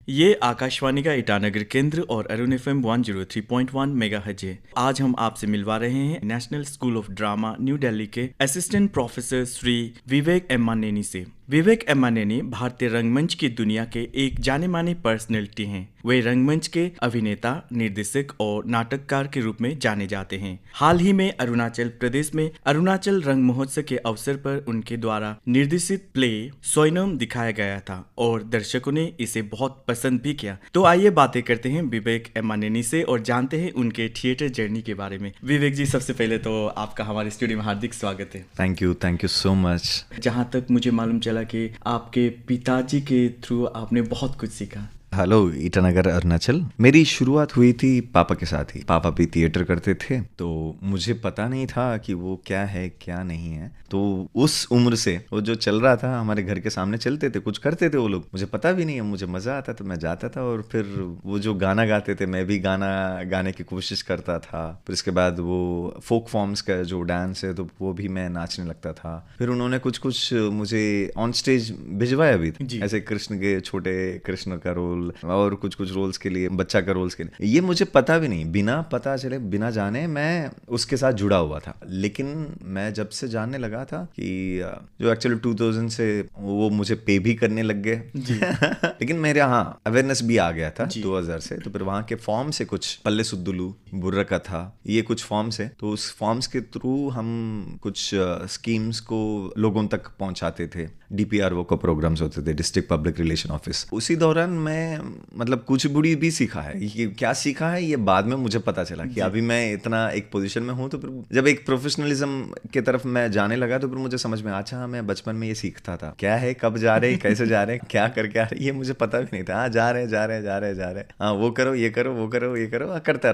ये आकाशवाणी का ईटानगर केंद्र और अरुण FM 103.1 मेगाहर्ट्ज है। आज हम आपसे मिलवा रहे हैं national school of drama new Delhi के असिस्टेंट प्रोफेसर श्री विवेक एम्मानेनी से। विवेक एम्मानेनी भारतीय रंगमंच की दुनिया के एक जाने माने पर्सनैलिटी हैं। वे रंगमंच के अभिनेता, निर्देशक और नाटककार के रूप में जाने जाते हैं। हाल ही में अरुणाचल प्रदेश में अरुणाचल रंग महोत्सव के अवसर पर उनके द्वारा निर्देशित प्ले सोइनम दिखाया गया था और दर्शकों ने इसे बहुत पसंद भी किया। तो आइए बातें करते हैं विवेक एम्मानेनी से और जानते हैं उनके थिएटर जर्नी के बारे में। विवेक जी, सबसे पहले तो आपका हमारे स्टूडियो में हार्दिक स्वागत है। Thank you so much. जहाँ तक मुझे मालूम चला कि आपके पिताजी के थ्रू आपने बहुत कुछ सीखा। हेलो ईटानगर अरुणाचल। मेरी शुरुआत हुई थी पापा के साथ ही। पापा भी थिएटर करते थे, तो मुझे पता नहीं था कि वो क्या है क्या नहीं है। तो उस उम्र से वो जो चल रहा था हमारे घर के सामने चलते थे, कुछ करते थे वो लोग, मुझे पता भी नहीं है। मुझे मज़ा आता था, मैं जाता था और फिर वो जो गाना गाते थे मैं भी गाना गाने की कोशिश करता था। फिर इसके बाद वो फोक फॉर्म्स का जो डांस है तो वो भी मैं नाचने लगता था। फिर उन्होंने कुछ मुझे ऑन स्टेज भिजवाया भी था, ऐसे कृष्ण के छोटे कृष्ण का रोल और कुछ रोल्स के लिए, बच्चा का रोल्स के लिए। ये मुझे पता भी नहीं, बिना पता चले बिना जाने मैं उसके साथ जुड़ा हुआ था। लेकिन मैं जब से जानने लगा था कि जो एक्चुअली 2000 से वो मुझे पे भी करने लग गए लेकिन मेरे यहाँ अवेयरनेस भी आ गया था 2000 से। तो फिर वहाँ के फॉर्म से कुछ पल्ले सुद्दुलू, बुर्रा कथा, ये कुछ फॉर्म्स है। तो उस फॉर्म्स के थ्रू हम कुछ स्कीम्स को लोगों तक पहुँचाते थे। DPRO को प्रोग्राम्स होते थे, डिस्ट्रिक्ट पब्लिक रिलेशन ऑफिस। उसी दौरान मैं मतलब कुछ बुरी भी सीखा है। ये क्या सीखा है ये बाद में मुझे पता चला कि अभी मैं इतना एक पोजीशन में हूँ। तो फिर जब एक प्रोफेशनलिज्म की तरफ मैं जाने लगा तो फिर मुझे समझ में अच्छा मैं बचपन में ये सीखता था। क्या है, कब जा रहे, कैसे जा रहे, क्या करके आ रहे, ये मुझे पता भी नहीं था। हाँ, जा रहे, हाँ वो करो, ये करो, वो करो, ये करो, करता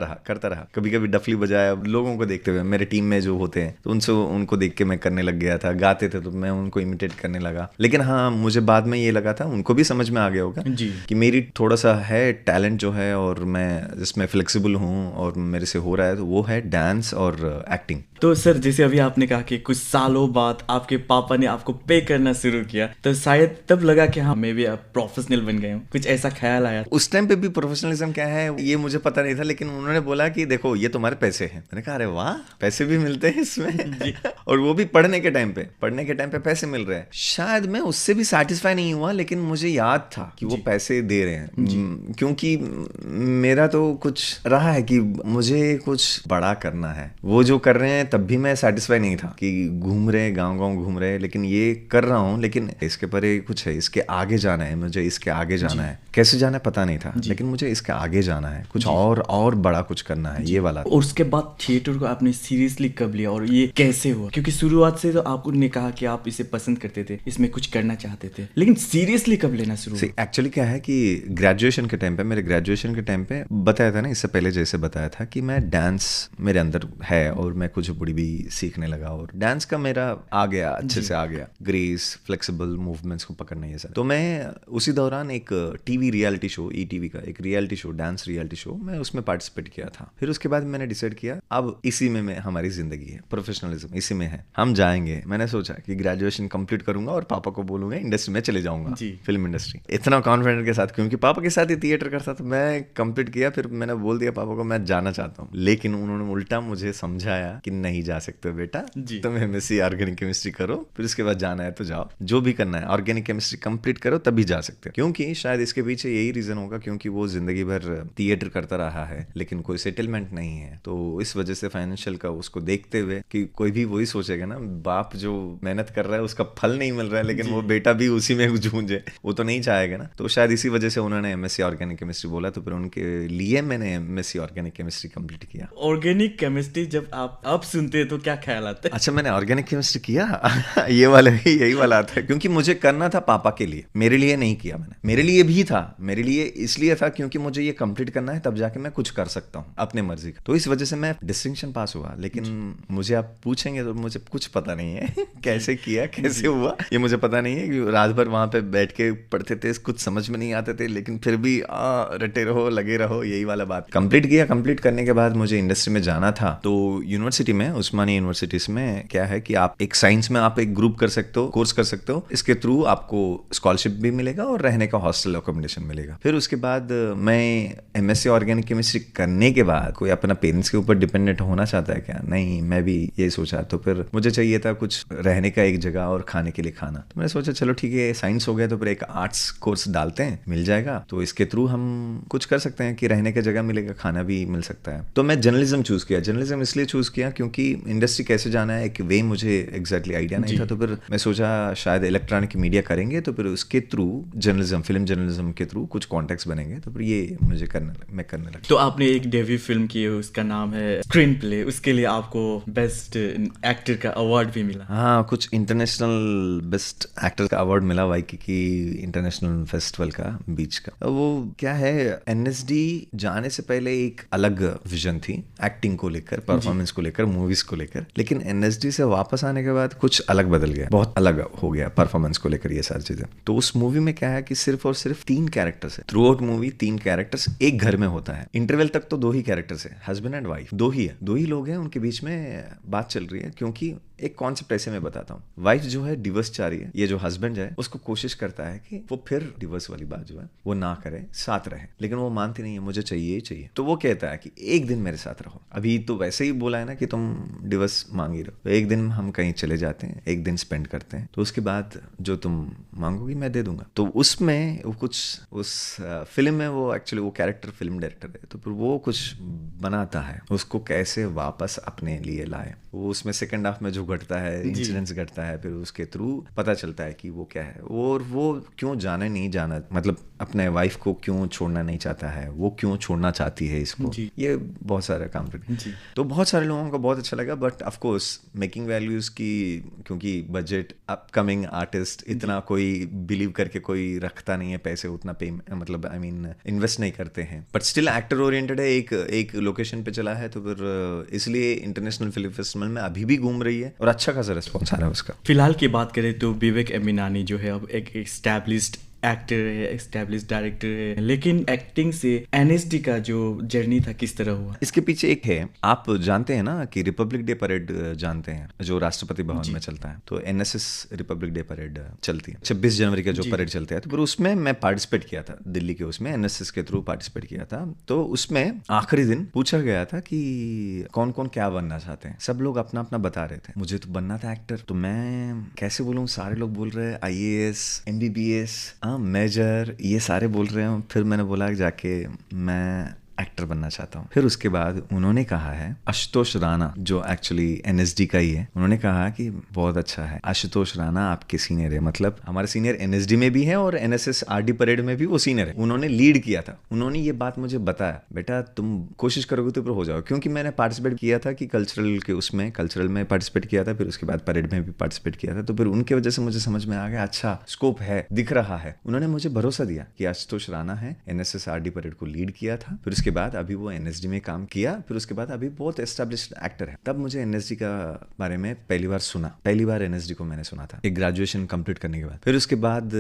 रहा। कभी कभी डफली बजाया लोगों को देखते हुए, मेरे टीम में जो होते हैं तो उनको देख के मैं करने लग गया था। गाते थे तो मैं उनको इमिटेट करने लगा। लेकिन हाँ, मुझे बाद में ये लगा था, उनको भी समझ में आ गया होगा कि मेरी थोड़ा सा है टैलेंट जो है और मैं जिसमें फ्लेक्सिबल हूँ और मेरे से हो रहा है, तो वो है डांस और एक्टिंग। तो सर, जैसे अभी आपने कहा कि कुछ सालों बाद आपके पापा ने आपको पे करना शुरू किया, तो शायद तब लगा कि हाँ मैं भी अब प्रोफेशनल बन गया हूँ, कुछ ऐसा ख्याल आया? उस टाइम पे भी प्रोफेशनलिज्म क्या है ये मुझे पता नहीं था, लेकिन उन्होंने बोला कि देखो ये तुम्हारे पैसे हैं। मैंने कहा अरे वाह, पैसे भी मिलते हैं इसमें और वो भी पढ़ने के टाइम पे पैसे मिल रहे हैं। शायद मैं उससे भी सेटिस्फाई नहीं हुआ, लेकिन मुझे याद था कि वो पैसे दे रहे हैं, क्योंकि मेरा तो कुछ रहा है कि मुझे कुछ बड़ा करना है। वो जो कर रहे हैं तब भी मैं सेटिस्फाई नहीं था कि घूम रहे गांव घूम रहे, लेकिन ये कर रहा हूँ, लेकिन इसके परे कुछ है, इसके आगे जाना है, मुझे इसके आगे जाना है। कैसे जाना है पता नहीं था, लेकिन मुझे इसके आगे जाना है, कुछ और बड़ा कुछ करना है, ये वाला। और उसके बाद थिएटर को आपने सीरियसली कब लिया और ये कैसे हुआ? क्योंकि शुरुआत से तो आपने कहा कि आप इसे पसंद करते थे, इसमें कुछ करना चाहते थे, लेकिन सीरियसली कब लेना शुरू हुआ? एक्चुअली क्या है कि ग्रेजुएशन के टाइम पे बताया था ना, इससे पहले जैसे बताया था कि मैं डांस मेरे अंदर है और मैं कुछ बुड़ी भी सीखने लगा और डांस का मेरा आ गया, अच्छे से आ गया, ग्रेस, फ्लेक्सिबल मूवमेंट्स को पकड़ना, ये सब। तो मैं उसी दौरान एक टीवी रियलिटी शो, ETV का एक reality show, dance reality show, मैं उसमें पार्टिसिपेट किया था। फिर उसके बाद मैंने डिसाइड किया अब इसी में हमारी जिंदगी है, प्रोफेशनलिज्म इसी में है, हम जाएंगे। मैंने सोचा कि ग्रेजुएशन कंप्लीट करूंगा और पापा को बोलूंगा इंडस्ट्री में चले जाऊंगा, फिल्म इंडस्ट्री। इतना कॉन्फिडेंट के साथ, क्योंकि पापा के साथ ही थिएटर करता था। मैं कंप्लीट किया, फिर मैंने बोल दिया पापा को मैं जाना चाहता हूँ, लेकिन उन्होंने उल्टा मुझे समझाया कि नहीं जा सकते बेटा, तुम MSc ऑर्गेनिक केमिस्ट्री करो, फिर उसके बाद जाना है तो जाओ, जो भी करना है ऑर्गेनिक केमिस्ट्री कंप्लीट करो तभी जा सकते हो। क्योंकि शायद इसके पीछे यही रीजन होगा, क्योंकि वो जिंदगी भर थिएटर करता रहा है लेकिन कोई सेटलमेंट नहीं है। तो इस वजह से फाइनेंशियल का उसको देखते हुए कि कोई भी वही सोचेगा ना, बाप जो मेहनत कर रहा है उसका फल नहीं मिल रहा है, लेकिन वो बेटा भी उसी में जूझे, वो तो नहीं चाहेगा ना। तो शायद इसी वजह से उन्होंने MSc ऑर्गेनिक केमिस्ट्री बोला, तो फिर उनके लिए मैंने MSc ऑर्गेनिक केमिस्ट्री कंप्लीट किया। ऑर्गेनिक केमिस्ट्री जब आप अब सुनते हैं तो क्या ख्याल आता है? अच्छा, मैंने ऑर्गेनिक केमिस्ट्री किया यही वाला आता है, क्योंकि मुझे करना था पापा के लिए, मेरे लिए नहीं किया मैंने। मेरे लिए भी था, मेरे लिए इसलिए था क्योंकि मुझे ये कंप्लीट करना है, तब जाके मैं कुछ कर सकता हूँ अपने मर्जी का। तो इस वजह से मैं डिस्टिंक्शन पास हुआ, लेकिन मुझे आप पूछेंगे तो मुझे कुछ पता नहीं है कैसे किया, कैसे हुआ, ये मुझे मुझे पता नहीं है कि रात भर वहाँ पे बैठ के पढ़ते थे, कुछ समझ में नहीं आते थे, लेकिन फिर भी रटे रहो, लगे रहो, यही वाला बात। कंप्लीट किया। कंप्लीट करने के बाद मुझे इंडस्ट्री में जाना था, तो यूनिवर्सिटी में, उस्मानी यूनिवर्सिटीज में क्या है कि आप एक साइंस में आप एक ग्रुप कर सकते हो, कोर्स कर सकते हो, इसके थ्रू आपको स्कॉलरशिप भी मिलेगा और रहने का हॉस्टल अकोमोडेशन मिलेगा। फिर उसके बाद मैं एमएससी ऑर्गेनिक केमिस्ट्री करने के बाद कोई अपना पेरेंट्स के ऊपर डिपेंडेंट होना चाहता है क्या? नहीं, मैं भी यही सोचा। तो फिर मुझे चाहिए था कुछ रहने का एक जगह और खाने के लिए खाना। तो मैंने सोचा चलो ठीक है, साइंस हो गया तो फिर एक आर्ट्स कोर्स डालते हैं, मिल जाएगा, तो इसके थ्रू हम कुछ कर सकते हैं कि रहने का जगह मिलेगा, खाना भी मिल सकता है। तो मैं जर्नलिज्म चूज किया। जर्नलिज्म इसलिए चूज किया क्योंकि इंडस्ट्री कैसे जाना है एक वे मुझे एग्जैक्टली आइडिया नहीं था। तो फिर मैं सोचा शायद इलेक्ट्रॉनिक मीडिया करेंगे तो फिर उसके थ्रू जर्नलिज्म, फिल्म जर्नलिज्म के थ्रू कुछ कॉन्टेक्ट्स बनेंगे, तो फिर ये मुझे मैं करने लगा। तो आपने एक डेब्यू फिल्म की है, उसका नाम है स्क्रीन प्ले, उसके लिए आपको बेस्ट एक्टर का अवार्ड भी मिला। हाँ, कुछ इंटरनेशनल बेस्ट एक्टर का अवार्ड मिला वाइकीकी इंटरनेशनल फेस्टिवल का, बीच का। वो क्या है, एनएसडी जाने से पहले एक अलग विजन थी एक्टिंग को लेकर, परफॉर्मेंस को लेकर, मूवीज को लेकर, लेकिन एनएसडी से वापस आने के बाद कुछ अलग बदल गया, बहुत अलग हो गया परफॉर्मेंस को लेकर, ये सारी चीजें। तो उस मूवी में क्या है कि सिर्फ और सिर्फ 3 कैरेक्टर्स है थ्रू आउट मूवी, 3 कैरेक्टर्स एक घर में होता है। इंटरवल तक तो 2 ही कैरेक्टर्स है, हस्बैंड एंड वाइफ, 2 ही है, 2 ही लोग हैं, उनके बीच में बात चल रही है। क्योंकि एक कॉन्सेप्ट ऐसे मैं बताता हूँ, वाइफ जो है डिवोर्स चाह रही है, ये जो हस्बैंड है उसको कोशिश करता है कि वो फिर डिवोर्स वाली बात जो है वो ना करे, साथ रहे, लेकिन वो मानती नहीं है, मुझे चाहिए ही चाहिए। तो वो कहता है कि एक दिन मेरे साथ रहो, अभी तो वैसे ही बोला है ना कि तुम डिवोर्स मांगी रहो, तो एक दिन हम कहीं चले जाते हैं, एक दिन स्पेंड करते हैं, तो उसके बाद जो तुम मांगोगी मैं दे दूंगा। तो उसमें वो कुछ उस फिल्म में वो एक्चुअली वो कैरेक्टर फिल्म डायरेक्टर है, तो फिर वो कुछ बनाता है, उसको कैसे वापस अपने लिए लाए। वो उसमें सेकेंड हाफ में जो घटता है, इंसिडेंट्स घटता है, फिर उसके थ्रू पता चलता है कि वो क्या है, और वो क्यों जाने नहीं जाना, मतलब अपने वाइफ को क्यों छोड़ना नहीं चाहता है, वो क्यों छोड़ना चाहती है इसको, ये बहुत सारा काम करते। तो बहुत सारे लोगों को बहुत अच्छा लगा, but of course making values की, क्योंकि बजट, अपकमिंग आर्टिस्ट, इतना कोई बिलीव करके कोई रखता नहीं है पैसे, उतना पे मतलब आई मीन इन्वेस्ट नहीं करते हैं, बट स्टिल एक्टर ओरिएंटेड है, एक लोकेशन पे चला है, तो फिर इसलिए इंटरनेशनल फिल्म फेस्टिवल में अभी भी घूम रही है और अच्छा खासा रिस्पॉन्स आ रहा है उसका। फिलहाल की बात करें तो विवेक एमिनानी जो है अब एक एस्टैब्लिश्ड एक्टर है, एस्टैब्लिश्ड डायरेक्टर है, लेकिन एक्टिंग से एनएसडी का जो जर्नी था किस तरह हुआ? इसके पीछे एक है, आप जानते हैं ना कि रिपब्लिक डे परेड जानते हैं जो राष्ट्रपति भवन में चलता है, तो एनएसएस रिपब्लिक डे परेड चलती है, 26 जनवरी का जो परेड चलता है, तो फिर उसमें मैं पार्टिसिपेट किया था दिल्ली के, उसमें एनएसएस के थ्रू पार्टिसिपेट किया था। तो उसमें आखिरी दिन पूछा गया था कि कौन कौन क्या बनना चाहते हैं, सब लोग अपना अपना बता रहे थे। मुझे तो बनना था एक्टर, तो मैं कैसे बोलूँ, सारे लोग बोल रहे हैं आईएएस, एमबीबीएस, मेजर, ये सारे बोल रहे हैं। फिर मैंने बोला जाके मैं एक्टर बनना चाहता हूँ। फिर उसके बाद उन्होंने कहा है, आशुतोष राणा जो एक्चुअली एनएसडी का ही है, उन्होंने कहा कि बहुत अच्छा है, आशुतोष राणा आपके सीनियर है, मतलब हमारे सीनियर एनएसडी में भी है और एनएसएस आरडी परेड में भी वो सीनियर है, उन्होंने लीड किया था, उन्होंने ये बात मुझे बताया, बेटा तुम कोशिश करोगे तो फिर हो जाओ। क्योंकि मैंने पार्टिसिपेट किया था कि कल्चरल के उसमें, कल्चरल में पार्टिसिपेट किया था, फिर उसके बाद परेड में भी पार्टिसिपेट किया था, तो फिर उनकी वजह से मुझे समझ में आ गया अच्छा स्कोप है, दिख रहा है। उन्होंने मुझे भरोसा दिया कि आशुतोष राणा है, एनएसएस आरडी परेड को लीड किया था, फिर उसके बाद अभी वो एनएसडी में काम किया, फिर उसके बाद अभी बहुत एस्टैब्लिश्ड एक्टर है। तब मुझे एनएसडी का बारे में पहली बार सुना, पहली बार एनएसडी को मैंने सुना था एक ग्रेजुएशन कंप्लीट करने के बाद। फिर उसके बाद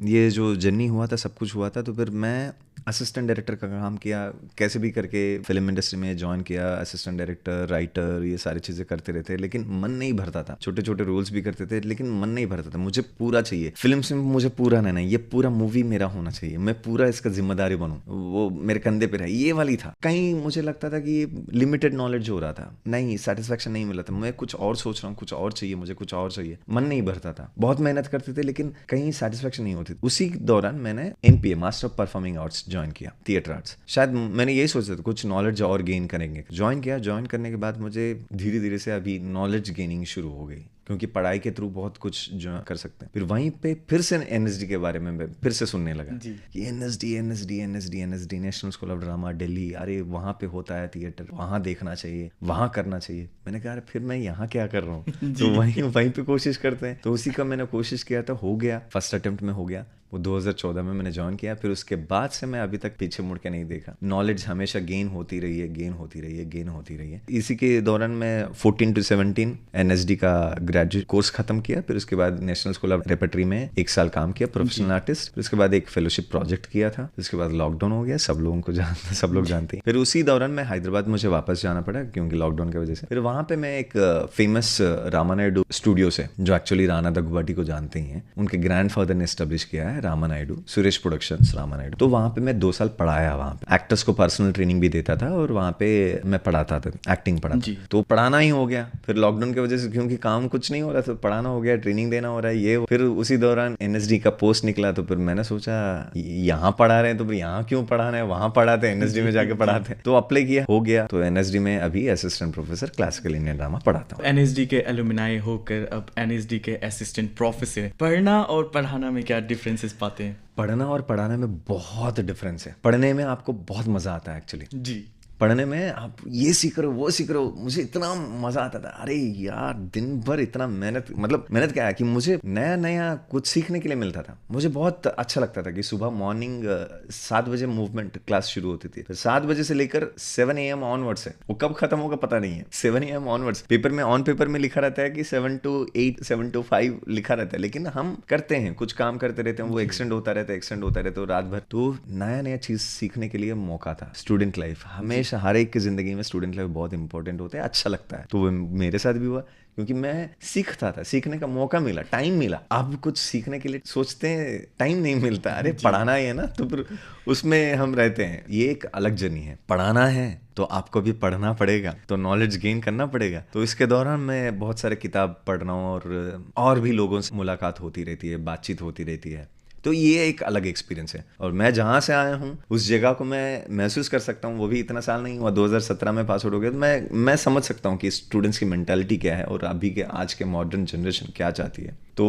ये जो जर्नी हुआ था, सब कुछ हुआ था, तो फिर मैं असिस्टेंट डायरेक्टर का काम किया, कैसे भी करके फिल्म इंडस्ट्री में ज्वाइन किया, असिस्टेंट डायरेक्टर, राइटर, ये सारी चीजें करते रहते, लेकिन मन नहीं भरता था। छोटे छोटे रोल्स भी करते थे, लेकिन मन नहीं भरता था, मुझे पूरा चाहिए फिल्म से, मुझे पूरा नहीं, ये पूरा मूवी मेरा होना चाहिए, मैं पूरा इसका जिम्मेदारी बनूं, वो मेरे कंधे पे रहे, ये वाली था। कहीं मुझे लगता था कि लिमिटेड नॉलेज हो रहा था, नहीं सेटिस्फैक्शन नहीं मिला था, मैं कुछ और सोच रहा हूँ, कुछ और चाहिए मुझे, कुछ और चाहिए, मन नहीं भरता था। बहुत मेहनत करते थे लेकिन कहीं सेटिस्फैक्शन नहीं होती। उसी दौरान मैंने MPa, master of performing arts join किया, थिएटर आर्ट्स। शायद मैंने यही सोचा था कुछ नॉलेज और गेन करेंगे, ज्वाइन किया। ज्वाइन करने के बाद मुझे धीरे धीरे से अभी नॉलेज गेनिंग शुरू हो गई, क्योंकि पढ़ाई के थ्रू बहुत कुछ जो कर सकते हैं। फिर वहीं पे फिर से एनएसडी के बारे में मैं फिर से सुनने लगा कि NSD national school of drama Delhi, अरे वहाँ पे होता है थिएटर, वहाँ देखना चाहिए, वहाँ करना चाहिए। मैंने कहा फिर मैं यहाँ क्या कर रहा हूँ, तो वहीं पे कोशिश करते हैं। तो उसी का मैंने कोशिश किया था, हो गया, फर्स्ट अटेम्प्ट में हो गया। वो 2014 में मैंने ज्वाइन किया। फिर उसके बाद से मैं अभी तक पीछे मुड़ के नहीं देखा। नॉलेज हमेशा गेन होती रही है, गेन होती रही है, गेन होती रही है। इसी के दौरान मैं 14 to 17 NSD का ग्रेजुएट कोर्स खत्म किया। फिर उसके बाद नेशनल स्कूल ऑफ रेपर्टरी में 1 साल काम किया प्रोफेशनल आर्टिस्ट। फिर उसके बाद एक फेलोशिप प्रोजेक्ट किया था। उसके बाद लॉकडाउन हो गया, सब लोग जानते हैं। फिर उसी दौरान मैं हैदराबाद मुझे वापस जाना पड़ा क्योंकि लॉकडाउन की वजह से। फिर वहां पे मैं एक फेमस रामा नायडू स्टूडियो से, जो एक्चुअली राणा दग्गुबाटी को जानते ही हैं, उनके ग्रैंडफादर ने एस्टेब्लिश किया है रामा नायडू, सुरेश प्रोडक्शंस रामा नायडू। तो वहां पे मैं 2 साल पढ़ाया। वहां पे एक्टर्स को पर्सनल ट्रेनिंग भी देता था और वहां पे मैं पढ़ाता था, एक्टिंग पढ़ाता। तो पढ़ाना ही हो गया। फिर लॉकडाउन की वजह से क्योंकि काम कुछ नहीं हो रहा, तो पढ़ाना हो गया, ट्रेनिंग देना हो रहा है ये। फिर उसी दौरान NSD का पोस्ट निकला, तो फिर मैंने सोचा यहाँ पढ़ा रहे हैं तो फिर यहाँ क्यों पढ़ाना है, वहां पढ़ाते NSD में जाके पढ़ाते। तो अप्लाई किया, हो गया। तो NSD में अभी assistant professor classical Indian drama पढ़ाता हूँ। NSD के एलुमनाई होकर अब NSD के असिस्टेंट प्रोफेसर, पढ़ना और पढ़ाना में क्या डिफरेंसेस पाते हैं? पढ़ना और पढ़ाने में बहुत डिफरेंस है। पढ़ने में आपको बहुत मजा आता है एक्चुअली जी। पढ़ने में आप ये सीख रहे हो, वो सीख रहे हो। मुझे इतना मजा आता था, अरे यार दिन भर इतना मेहनत क्या है कि मुझे नया नया कुछ सीखने के लिए मिलता था। मुझे बहुत अच्छा लगता था कि सुबह मॉर्निंग 7 बजे मूवमेंट क्लास शुरू होती थी। 7 बजे से लेकर 7 AM ऑनवर्ड्स है, वो कब खत्म होगा पता नहीं है। 7 AM ऑनवर्ड्स पेपर में, ऑन पेपर में लिखा रहता है कि 7 to 8, 7 to 5 लिखा रहता है, लेकिन हम करते हैं, कुछ काम करते रहते हैं, वो एक्सटेंड होता रहता है तो रात भर। तो नया नया चीज सीखने के लिए मौका था। स्टूडेंट लाइफ हमेशा हर एक की जिंदगी में स्टूडेंट लाइफ बहुत इंपॉर्टेंट होता है, अच्छा लगता है। तो वो मेरे साथ भी हुआ क्योंकि मैं सीखता था, सीखने का मौका मिला, टाइम मिला। अब कुछ सीखने के लिए सोचते हैं, टाइम नहीं मिलता। अरे पढ़ाना ही है ना, तो फिर उसमें हम रहते हैं। ये एक अलग जर्नी है। पढ़ाना है तो आपको भी पढ़ना पड़ेगा, तो नॉलेज गेन करना पड़ेगा। तो इसके दौरान मैं बहुत सारे किताब पढ़ रहा हूँ और भी लोगों से मुलाकात होती रहती है, बातचीत होती रहती है। तो ये एक अलग एक्सपीरियंस है। और मैं जहाँ से आया हूँ उस जगह को मैं महसूस कर सकता हूँ। वो भी इतना साल नहीं हुआ, 2017 में पास आउट हो गया। तो मैं समझ सकता हूँ कि स्टूडेंट्स की मेंटालिटी क्या है और अभी के आज के मॉडर्न जनरेशन क्या चाहती है। तो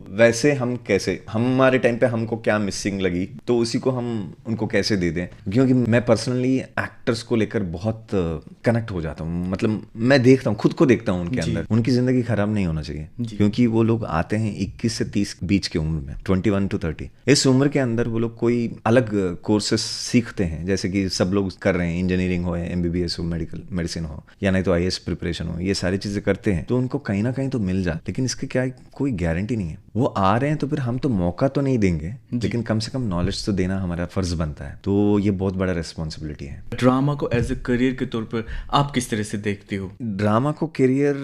वैसे हम कैसे, हमारे टाइम पे हमको क्या मिसिंग लगी, तो उसी को हम उनको कैसे दे दें। क्योंकि मैं पर्सनली एक्टर्स को लेकर बहुत कनेक्ट हो जाता हूँ। मतलब मैं देखता हूँ, खुद को देखता हूँ उनके अंदर। उनकी जिंदगी खराब नहीं होना चाहिए, क्योंकि वो लोग आते हैं 21 से 30 बीच की उम्र में, 21 to 30। इस उम्र के अंदर वो लोग कोई अलग कोर्सेस सीखते हैं, जैसे कि सब लोग कर रहे हैं, इंजीनियरिंग हो, MBBS हो, मेडिसिन हो, या नहीं तो IAS प्रिपरेशन हो, ये सारी चीजें करते हैं। तो उनको कहीं ना कहीं तो मिल जाए, लेकिन इसके क्या कोई गारंटी नहीं है। वो आ रहे हैं तो फिर हम तो मौका तो नहीं देंगे, लेकिन कम से कम नॉलेज तो देना हमारा फर्ज बनता है। तो ये बहुत बड़ा रिस्पॉन्सिबिलिटी है। ड्रामा को एज ए करियर के तौर पर आप किस तरह से देखते हो? ड्रामा को करियर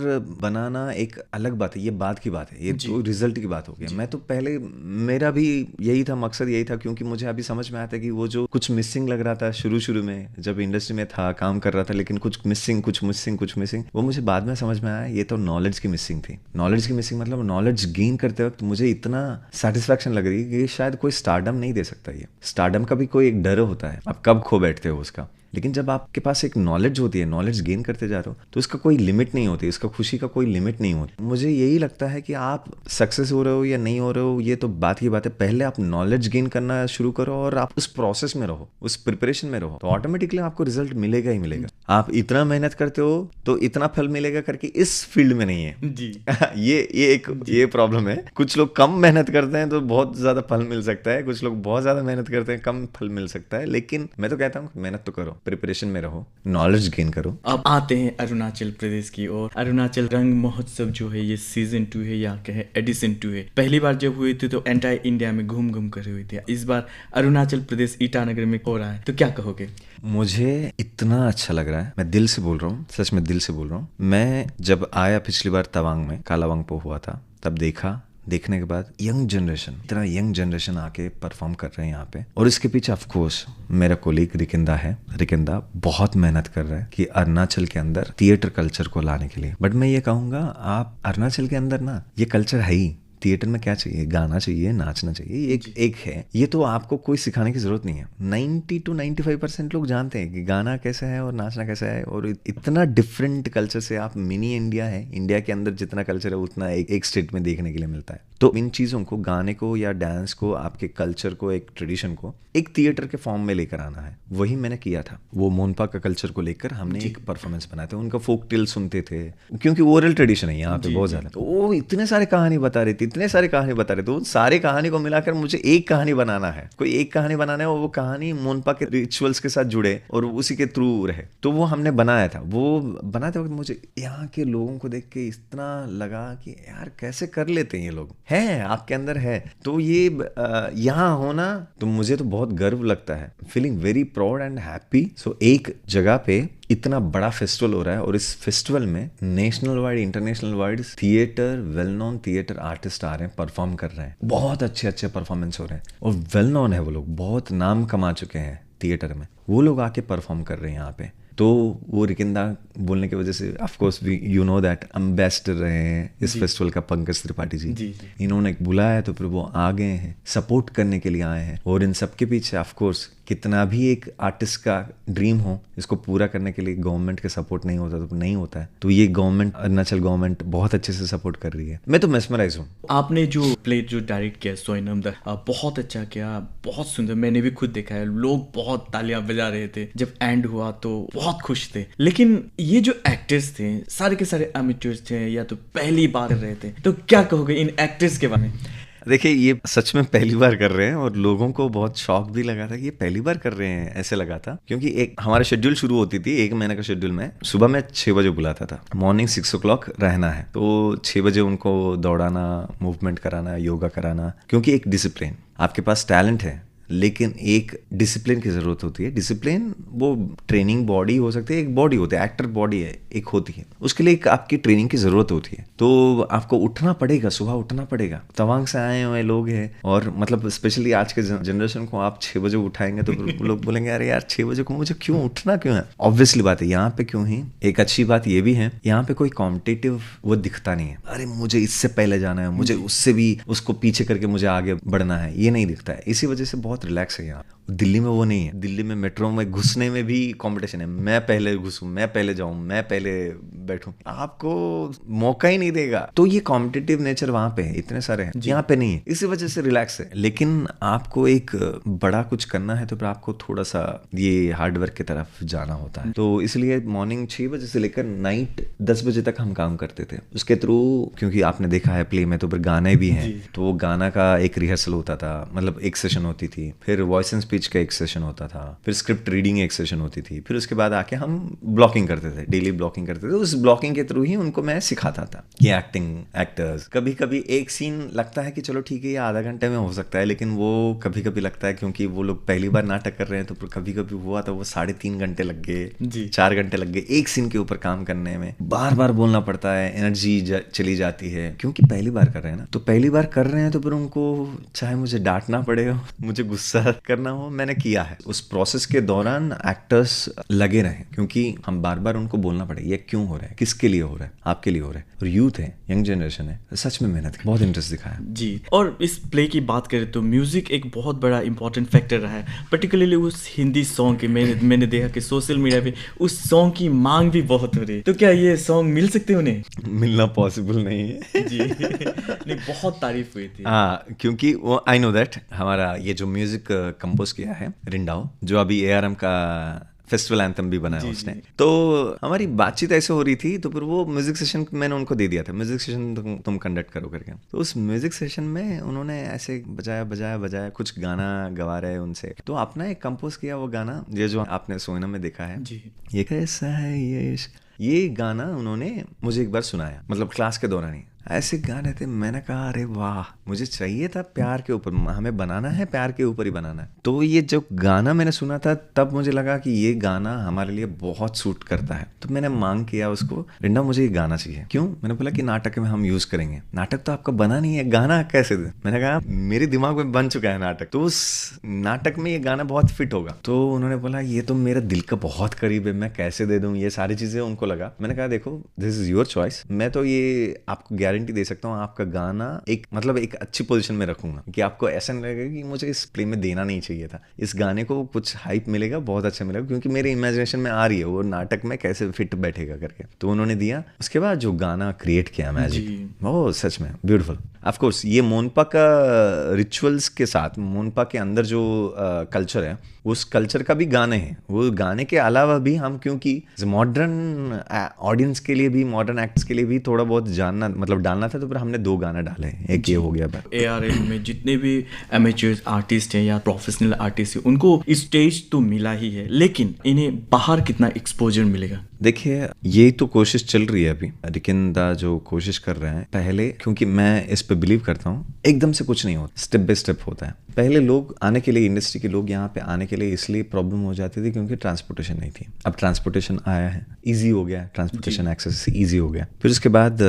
बनाना एक अलग बात है, ये बात की बात है, ये तो रिजल्ट की बात हो गई। मैं तो पहले, मेरा भी यही था, मकसद यही था, क्योंकि मुझे अभी समझ में आता है कि वो जो कुछ मिसिंग लग रहा था शुरू में जब इंडस्ट्री में था, काम कर रहा था, लेकिन कुछ मिसिंग, वो मुझे बाद में समझ में आया, ये तो नॉलेज की मिसिंग थी। नॉलेज की मिसिंग मतलब नॉलेज गेन करते वक्त मुझे इतना सेटिस्फैक्शन लग रही है कि शायद कोई स्टारडम नहीं दे सकता। ये स्टारडम का भी कोई एक डर होता है, आप कब खो बैठते हो उसका। लेकिन जब आपके पास एक नॉलेज होती है, नॉलेज गेन करते जा रहे हो, तो उसका कोई लिमिट नहीं होती, इसका खुशी का कोई लिमिट नहीं होती। मुझे यही लगता है कि आप सक्सेस हो रहे हो या नहीं हो रहे हो, ये तो बात की बात है। पहले आप नॉलेज गेन करना शुरू करो और आप उस प्रोसेस में रहो, उस प्रिपरेशन में रहो, तो ऑटोमेटिकली आपको रिजल्ट मिलेगा ही मिलेगा। आप इतना मेहनत करते हो तो इतना फल मिलेगा करके इस फील्ड में नहीं है जी। ये प्रॉब्लम है। कुछ लोग कम मेहनत करते हैं तो बहुत ज्यादा फल मिल सकता है, कुछ लोग बहुत ज्यादा मेहनत करते हैं, कम फल मिल सकता है। लेकिन मैं तो कहता हूँ मेहनत तो करो, प्रिपरेशन में रहो, नॉलेज गेन करो। अब आते हैं अरुणाचल प्रदेश की ओर। अरुणाचल रंग महोत्सव जो है ये सीजन 2 है या कहे एडिशन 2 है। पहली बार जब हुई थी तो एंटायर इंडिया में घूम कर हुई थी। इस बार अरुणाचल प्रदेश ईटानगर में हो रहा है, तो क्या कहोगे? मुझे इतना अच्छा लग रहा है, मैं दिल से बोल रहा हूँ, सच में दिल से बोल रहा हूँ। मैं जब आया पिछली बार तवांग में, कालावांगपो हुआ था, तब देखने के बाद यंग जनरेशन, इतना यंग जनरेशन आके परफॉर्म कर रहे हैं यहाँ पे। और इसके पीछे ऑफ कोर्स मेरा कोलीग रिकिंदा बहुत मेहनत कर रहा है कि अरुणाचल के अंदर थिएटर कल्चर को लाने के लिए। बट मैं ये कहूँगा, आप अरुणाचल के अंदर ना ये कल्चर है ही। थिएटर में क्या चाहिए? गाना चाहिए, नाचना चाहिए, एक है। ये तो आपको कोई सिखाने की जरूरत नहीं है। 90 to 95% लोग जानते हैं कि गाना कैसा है और नाचना कैसा है। और इतना डिफरेंट कल्चर से आप, मिनी इंडिया है, इंडिया के अंदर जितना कल्चर है उतना एक स्टेट में देखने के लिए मिलता है। तो इन चीज़ों को, गाने को या डांस को, आपके कल्चर को, एक ट्रेडिशन को एक थिएटर के फॉर्म में लेकर आना है। वही मैंने किया था। वो मोनपा का कल्चर को लेकर हमने एक परफॉर्मेंस बनाया था। उनका फोक टेल सुनते थे, क्योंकि ओरल ट्रेडिशन है यहाँ पे बहुत ज़्यादा। तो वो इतने सारे कहानी बता रही थी, इतने सारे कहानी बता रहे थे। उन सारे कहानी को मिलाकर मुझे एक कहानी बनाना है, कोई एक कहानी बनाना है, और वो कहानी मोनपा के रिचुअल्स के साथ जुड़े और उसी के थ्रू रहे। तो वो हमने बनाया था। वो बनाते वक्त मुझे यहाँ के लोगों को देख के इतना लगा कि यार कैसे कर लेते हैं ये लोग, है आपके अंदर है। तो ये यहाँ होना तो मुझे तो बहुत गर्व लगता है। Feeling very proud and happy. So एक जगह पे इतना बड़ा फेस्टिवल हो रहा है और इस फेस्टिवल में national wide, international wide theatre, well known theatre artist आ रहे हैं, परफॉर्म कर रहे हैं। बहुत अच्छे अच्छे परफॉर्मेंस हो रहे हैं और वेल नोन है वो लोग, बहुत नाम कमा चुके हैं थिएटर में। वो लोग आके परफॉर्म कर रहे हैं यहाँ पे। तो वो रिकिंदा बोलने की वजह से of course you know that ambassador रहे हैं इस फेस्टिवल का पंकज त्रिपाठी जी। इन्होंने बुलाया तो फिर वो आ गए हैं, सपोर्ट करने के लिए आए हैं। और इन सब के पीछे ऑफ कोर्स कितना भी एक आर्टिस्ट का ड्रीम हो, इसको पूरा करने के लिए गवर्नमेंट के सपोर्ट नहीं होता तो नहीं होता है। तो ये गवर्नमेंट, अरुणाचल गवर्नमेंट बहुत अच्छे से सपोर्ट कर रही है। मैं तो मेस्मराइज हूँ। आपने जो प्ले जो डायरेक्ट किया सोइनम द, बहुत अच्छा किया, बहुत सुंदर। मैंने भी खुद देखा है, लोग बहुत तालियां बजा रहे थे जब एंड हुआ, तो बहुत खुश थे। लेकिन ये जो एक्टर्स थे सारे के सारे अमेचर्स थे या तो पहली बार कर रहे थे, तो क्या कहोगे इन एक्टर्स के बारे में? देखिए, ये सच में पहली बार कर रहे हैं और लोगों को बहुत शौक भी लगा था कि ये पहली बार कर रहे हैं, ऐसे लगा था। क्योंकि एक हमारा शेड्यूल शुरू होती थी, 1 महीने का शेड्यूल में सुबह में 6 बजे बुलाता था। मॉर्निंग 6 o'clock रहना है, तो 6 बजे उनको दौड़ाना, मूवमेंट कराना, योगा कराना। क्योंकि एक डिसिप्लिन, आपके पास टैलेंट है लेकिन एक डिसिप्लिन की ज़रूरत होती है। डिसिप्लिन वो ट्रेनिंग बॉडी हो सकती है, एक बॉडी होती है, एक्टर बॉडी है, एक होती है, उसके लिए एक आपकी ट्रेनिंग की ज़रूरत होती है। तो आपको उठना पड़ेगा, सुबह उठना पड़ेगा। तवांग से आए हुए लोग हैं और मतलब स्पेशली आज के जनरेशन को आप 6 बजे उठाएंगे तो लोग बोलेंगे अरे यार 6 बजे को मुझे क्यों उठना क्यों है। ऑब्वियसली बात है, यहाँ पे क्यों ही एक अच्छी बात ये भी है, यहाँ पे कोई कॉम्पिटिटिव वो दिखता नहीं है, अरे मुझे इससे पहले जाना है, मुझे उससे भी उसको पीछे करके मुझे आगे बढ़ना है, ये नहीं दिखता है। इसी वजह से बहुत रिलैक्स है यहाँ। दिल्ली में वो नहीं है। दिल्ली में मेट्रो में घुसने में भी कंपटीशन है, मैं पहले घुसूं, मैं पहले जाऊं, मैं पहले बैठूं, आपको मौका ही नहीं देगा। तो ये कॉम्पिटिटिव नेचर वहां पे है, इतने सारे हैं, यहाँ पे नहीं है। इसी वजह से रिलैक्स है। लेकिन आपको एक बड़ा कुछ करना है तो फिर आपको थोड़ा सा ये हार्डवर्क की तरफ जाना होता है। तो इसलिए मॉर्निंग 6 बजे से लेकर नाइट 10 बजे तक हम काम करते थे। उसके थ्रू, क्योंकि आपने देखा है प्ले में तो फिर गाने भी हैं, तो वो गाना का एक रिहर्सल होता था, मतलब एक सेशन होती थी, फिर वॉइस एंड स्पीच का एक सेशन होता था, फिर स्क्रिप्ट रीडिंग एक सेशन होती थी, फिर उसके बाद आके हम ब्लॉकिंग करते थे, डेली ब्लॉकिंग करते थे। उस ब्लॉकिंग के थ्रू ही उनको मैं सिखाता था कि एक्टिंग, एक्टर्स, कभी कभी एक सीन लगता है कि चलो ठीक है ये आधा घंटे में हो सकता है, लेकिन वो कभी कभी लगता है क्योंकि वो लोग पहली बार नाटक कर रहे हैं तो कभी कभी हुआ तो वो 3.5 घंटे लग गए, 4 घंटे लग गए एक सीन के ऊपर काम करने में। बार बार बोलना पड़ता है, एनर्जी चली जाती है, क्योंकि पहली बार कर रहे हैं ना। तो पहली बार कर रहे हैं तो फिर उनको चाहे मुझे डांटना पड़े हो, मुझे गुस्सा करना हो, मैंने किया है। उस प्रोसेस के दौरान एक्टर्स लगे रहे, क्योंकि हम बार बार उनको बोलना पड़े ये क्यों हो रहा है, किसके लिए हो रहा है, आपके लिए हो रहा है। और यूथ है, यंग जनरेशन है, सच में मेहनत की, बहुत इंटरेस्ट दिखाया जी। और इस प्ले की बात करें तो म्यूजिक एक बहुत बड़ा इंपॉर्टेंट फैक्टर रहा है, पर्टिकुलरली उस हिंदी सॉन्ग के। मैंने देखा कि सोशल मीडिया पे उस सॉन्ग की मांग भी बहुत हो रही है, तो क्या ये सॉन्ग मिल सकते उन्हें? मिलना पॉसिबल नहीं है जी। नहीं, बहुत तारीफ हुई थी। हाँ, क्योंकि वो आई नो दैट हमारा ये जो म्यूजिक कंपोज किया है रिंडाओ, जो अभी ARM का फेस्टिवल एंथम भी बनाया उसने, तो हमारी बातचीत ऐसे हो रही थी, तो फिर वो म्यूजिक सेशन मैंने उनको दे दिया था, म्यूजिक सेशन तुम कंडक्ट करो करके। तो उस म्यूजिक सेशन में उन्होंने ऐसे बजाया कुछ गाना गवा रहे उनसे, तो अपना एक कंपोज किया वो गाना, ये जो आपने सोइनम में देखा है, ये कैसा है ये इश्क, ये गाना उन्होंने मुझे एक बार सुनाया, मतलब क्लास के दौरान ही। ऐसे गाने थे, मैंने कहा अरे वाह, मुझे चाहिए था प्यार के ऊपर, हमें बनाना है प्यार के ऊपर ही बनाना है। तो ये जो गाना मैंने सुना था तब मुझे लगा कि ये गाना हमारे लिए बहुत सूट करता है। तो मैंने मांग किया उसको, रिंडा मुझे ये गाना चाहिए। क्यों? मैंने बोला कि नाटक में हम यूज करेंगे। नाटक तो आपका बना नहीं है, गाना कैसे दे? मैंने कहा मेरे दिमाग में बन चुका है नाटक, तो उस नाटक में ये गाना बहुत फिट होगा। तो उन्होंने बोला ये तो मेरे दिल का बहुत करीब है, मैं कैसे दे दूं, ये सारी चीजें उनको लगा। मैंने कहा देखो दिस इज योर चॉइस, मैं तो ये आपको गारंटी दे सकता हूँ आपका गाना एक मतलब एक अच्छी पोजीशन में रखूंगा कि आपको ऐसा नहीं लगेगा कि मुझे इस प्ले में देना नहीं चाहिए था, इस गाने को कुछ हाइप मिलेगा, बहुत अच्छा मिलेगा, क्योंकि मेरे इमेजिनेशन में आ रही है वो नाटक में कैसे फिट बैठेगा करके। तो उन्होंने दिया। उसके बाद जो गाना क्रिएट किया मैजिक, वो सच में ब्यूटीफुल। ऑफ कोर्स ये मोनपा का रिचुअल्स के साथ, मोनपा के अंदर जो कल्चर है उस कल्चर का भी गाने हैं। वो गाने के अलावा भी हम, क्योंकि मॉडर्न ऑडियंस के लिए भी, मॉडर्न एक्ट्स के लिए भी थोड़ा बहुत जानना मतलब डालना था, तो फिर हमने 2 गाना डाले। एक ये हो गया। ARN में जितने भी एमेच्योर आर्टिस्ट हैं या प्रोफेशनल आर्टिस्ट हैं उनको स्टेज तो मिला ही है, लेकिन इन्हें बाहर कितना एक्सपोजर मिलेगा? देखिए ये तो कोशिश चल रही है अभी। रिकिन दा जो कोशिश कर रहे हैं, पहले क्योंकि मैं इस पे बिलीव करता हूँ एकदम से कुछ नहीं होता, स्टेप बाय स्टेप होता है। पहले लोग आने के लिए, इंडस्ट्री के लोग यहाँ पे आने के लिए इसलिए प्रॉब्लम हो जाती थी क्योंकि ट्रांसपोर्टेशन नहीं थी। अब ट्रांसपोर्टेशन आया है, ईजी हो गया, ट्रांसपोर्टेशन एक्सेस ईजी हो गया। फिर उसके बाद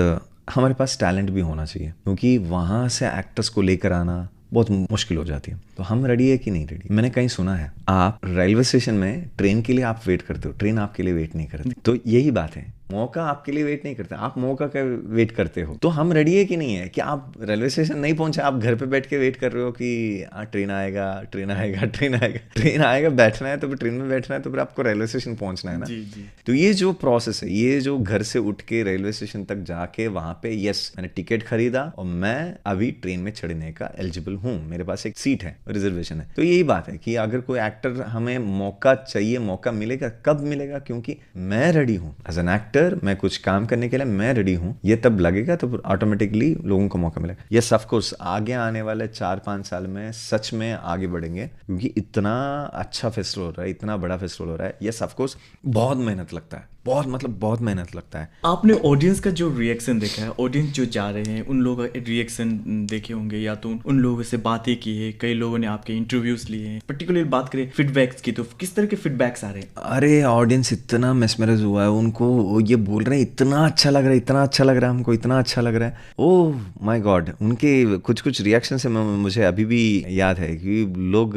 हमारे पास टैलेंट भी होना चाहिए, क्योंकि वहाँ से एक्टर्स को लेकर आना बहुत मुश्किल हो जाती है। तो हम रेडी है कि नहीं रेडी? मैंने कहीं सुना है आप रेलवे स्टेशन में ट्रेन के लिए आप वेट करते हो, ट्रेन आपके लिए वेट नहीं करती। तो यही बात है, मौका आपके लिए वेट नहीं करता, आप मौका का वेट करते हो। तो हम रेडी है कि नहीं है कि आप रेलवे स्टेशन नहीं पहुंचे, आप घर पे बैठ के वेट कर रहे हो कि ट्रेन आएगा, ट्रेन आएगा, ट्रेन आएगा, ट्रेन आएगा, बैठना है तो फिर ट्रेन में बैठना है, तो फिर आपको रेलवे स्टेशन पहुंचना है ना। जी जी। तो ये जो प्रोसेस है, ये जो घर से उठ के रेलवे स्टेशन तक जाके वहां पे यस मैंने टिकट खरीदा और मैं अभी ट्रेन में चढ़ने का एलिजिबल हूँ, मेरे पास एक सीट है, रिजर्वेशन है। तो यही बात है कि अगर कोई एक्टर, हमें मौका चाहिए, मौका मिलेगा, कब मिलेगा? क्योंकि मैं रेडी हूँ एज एन एक्टर, मैं कुछ काम करने के लिए मैं रेडी हूँ, ये तब लगेगा तो ऑटोमेटिकली लोगों को मौका मिलेगा। यस ऑफ कोर्स आगे आने वाले 4-5 साल में सच में आगे बढ़ेंगे, क्योंकि इतना अच्छा फेस्टिवल हो रहा है, इतना बड़ा फेस्टिवल हो रहा है। यस ऑफ कोर्स बहुत मेहनत लगता है, बहुत मतलब बहुत मेहनत लगता है। आपने ऑडियंस का जो रिएक्शन देखा है, ऑडियंस जो जा रहे हैं उन लोगों का रिएक्शन देखे होंगे, या तो उन लोगों से बातें की है, कई लोगों ने आपके इंटरव्यूज लिए हैं। पर्टिकुलर बात करें फीडबैक्स की, तो किस तरह के फीडबैक्स आ रहे हैं? अरे ऑडियंस इतना मेस्मराइज हुआ है, उनको ये बोल रहे हैं इतना अच्छा लग रहा है, इतना अच्छा लग रहा है, हमको इतना अच्छा लग रहा है। ओह माय गॉड, उनके कुछ कुछ रिएक्शन से मुझे अभी भी याद है कि लोग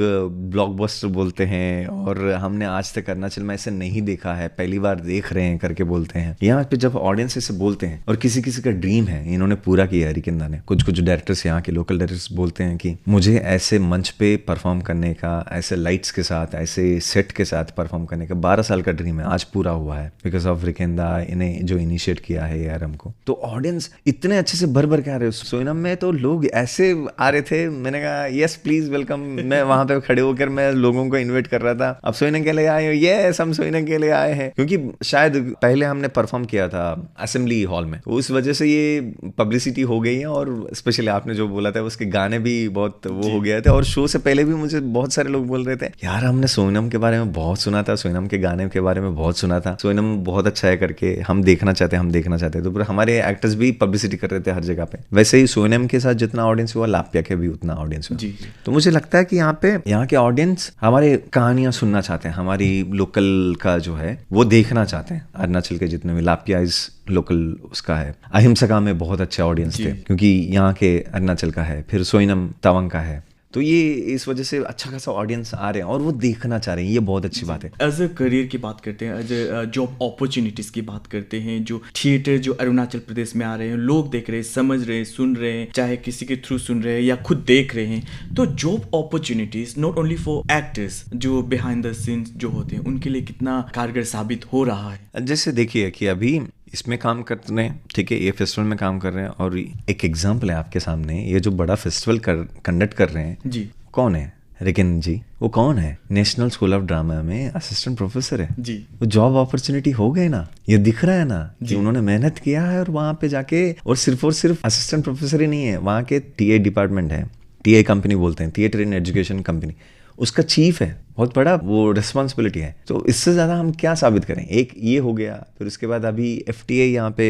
ब्लॉकबस्टर बोलते हैं, और हमने आज तक अरुणाचल में ऐसे नहीं देखा है, पहली बार देख रहे हैं करके बोलते हैं। यहाँ पे जब ऑडियंस से बोलते हैं, और किसी किसी का ड्रीम है, इन्होंने पूरा किया है रिकिन दा ने। कुछ कुछ डायरेक्टर्स, यहाँ के लोकल डायरेक्टर्स बोलते हैं कि मुझे ऐसे मंच पे परफॉर्म करने का, ऐसे लाइट्स के साथ, ऐसे सेट के साथ परफॉर्म करने का 12 साल का ड्रीम है, आज पूरा हुआ है बिकॉज ऑफ रिकिन दा, इन्हें जो इनिशिएट किया है यार हमको। तो ऑडियंस इतने अच्छे से भर भर के आ रहे हो। सोइनम में तो लोग ऐसे आ रहे थे, मैंने कहा यस प्लीज वेलकम, मैं वहां पे खड़े होकर मैं लोगों को इन्वाइट कर रहा था, अब सोइनम के लिए आए हो? यस हम सोइनम के लिए आए हैं। क्योंकि शायद पहले हमने परफॉर्म किया था असेंबली हॉल में, उस वजह से ये पब्लिसिटी हो गई है, और स्पेशली आपने जो बोला था उसके गाने भी बहुत वो हो गया थे। और शो से पहले भी मुझे बहुत सारे लोग बोल रहे थे यार हमने सोइनम के बारे में बहुत सुना था, सोइनम के गाने के बारे में बहुत सुना था, सोइनम बहुत अच्छा है करके, हम देखना चाहते हैं। तो फिर हमारे एक्टर्स भी पब्लिसिटी कर रहे थे हर जगह पे। वैसे ही सोइनम के साथ जितना ऑडियंस हुआ, लापिया के भी उतना ऑडियंस हुआ। तो मुझे लगता है कि यहाँ के ऑडियंस हमारे कहानियां सुनना चाहते हैं, हमारी लोकल का जो है वो देखना चाहते हैं। अरुणाचल के जितने भी, लापिया इज लोकल उसका है, अहिंसका में बहुत अच्छे ऑडियंस थे क्योंकि यहाँ के अरुणाचल का है, फिर सोइनम तवांग का है। तो ये इस वजह से अच्छा खासा ऑडियंस आ रहे हैं और वो देखना चाह रहे हैं, ये बहुत अच्छी बात है। एज ए करियर की बात करते हैं, एज ए जॉब अपॉर्चुनिटीज की बात करते हैं, जो थिएटर जो अरुणाचल प्रदेश में आ रहे हैं, लोग देख रहे हैं, समझ रहे हैं, सुन रहे हैं, चाहे किसी के थ्रू सुन रहे हैं या खुद देख रहे हैं, तो job opportunities not only for actors जो बिहाइंड द सीन्स जो होते हैं उनके लिए कितना कारगर साबित हो रहा है? जैसे देखिए कि अभी इसमें काम कर रहे हैं, ठीक है, ये फेस्टिवल में काम कर रहे हैं, और एक एग्जाम्पल है आपके सामने, ये जो बड़ा फेस्टिवल कंडक्ट कर रहे हैं जी, कौन है? रिकिन जी। वो कौन है? नेशनल स्कूल ऑफ ड्रामा में असिस्टेंट प्रोफेसर है जी। वो जॉब अपॉर्चुनिटी हो गए ना, ये दिख रहा है ना कि उन्होंने मेहनत किया है, और वहां पे जाके, और सिर्फ असिस्टेंट प्रोफेसर ही नहीं है, वहां के टीए डिपार्टमेंट है, टीए कंपनी बोलते हैं, थिएटर इन एजुकेशन कंपनी, उसका चीफ है, बहुत बड़ा वो रिस्पॉन्सिबिलिटी है। तो इससे ज़्यादा हम क्या साबित करें? एक ये हो गया, फिर उसके बाद अभी FTA यहाँ पे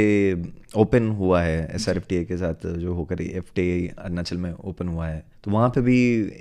ओपन हुआ है, SRFTA के साथ जो होकर FTA अरुणाचल में ओपन हुआ है, तो वहाँ पे भी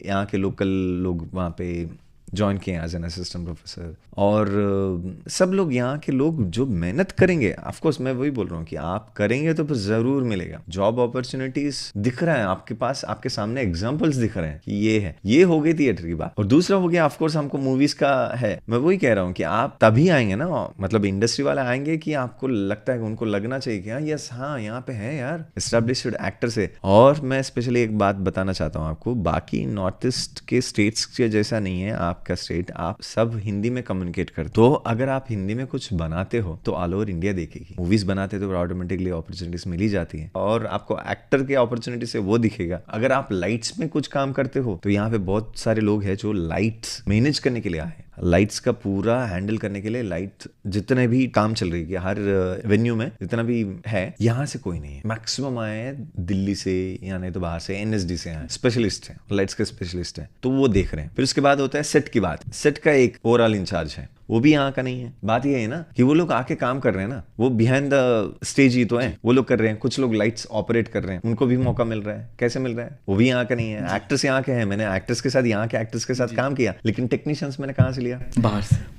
यहाँ के लोकल लोग वहाँ पे ज्वाइन किए एज एन असिस्टेंट प्रोफेसर। और सब लोग यहाँ के लोग जो मेहनत करेंगे, ऑफ कोर्स मैं वही बोल रहा हूँ कि आप करेंगे तो फिर जरूर मिलेगा। जॉब अपॉर्चुनिटीज दिख रहा है आपके पास, आपके सामने एग्जांपल्स दिख रहे हैं कि ये है। ये हो गई थिएटर की बात। और दूसरा हो गया ऑफ कोर्स हमको मूवीज का है। मैं वही कह रहा हूँ कि आप तभी आएंगे ना, मतलब इंडस्ट्री वाले आएंगे कि आपको लगता है कि उनको लगना चाहिए कि हाँ यस, हाँ यहाँ पे है यार एस्टेब्लिश्ड एक्टर से। और मैं स्पेशली एक बात बताना चाहता हूँ आपको, बाकी नॉर्थ ईस्ट के स्टेट्स के जैसा नहीं है आपका स्टेट। आप सब हिंदी में कम्युनिकेट करते, तो अगर आप हिंदी में कुछ बनाते हो तो ऑल ओवर इंडिया देखेगी। मूवीज बनाते तो ऑटोमेटिकली अपॉर्चुनिटीज मिल ही जाती है, और आपको एक्टर के अपॉर्चुनिटी से वो दिखेगा। अगर आप लाइट्स में कुछ काम करते हो तो यहाँ पे बहुत सारे लोग हैं जो लाइट्स मैनेज करने के लिए आए, लाइट्स का पूरा हैंडल करने के लिए। लाइट जितने भी काम चल रही है हर वेन्यू में, जितना भी है, यहाँ से कोई नहीं है। मैक्सिमम आए हैं दिल्ली से या नहीं तो बाहर से, एनएसडी से आए, स्पेशलिस्ट हैं, लाइट्स के स्पेशलिस्ट हैं, तो वो देख रहे हैं। फिर उसके बाद होता है सेट की बात। सेट का एक ओवरऑल इंचार्ज है, वो भी यहाँ का नहीं है। बात ये है ना कि वो लोग आके काम कर रहे हैं ना, वो बिहाइंड द स्टेज ही तो है, वो लोग कर रहे हैं। कुछ लोग लाइट्स ऑपरेट कर रहे हैं, उनको भी मौका मिल रहा है। कैसे मिल रहा है? वो भी यहाँ का नहीं है। एक्टर्स यहाँ के हैं, मैंने एक्टर्स के साथ, यहाँ के एक्टर्स के साथ काम किया, लेकिन टेक्नीशियंस मैंने कहाँ से लिया?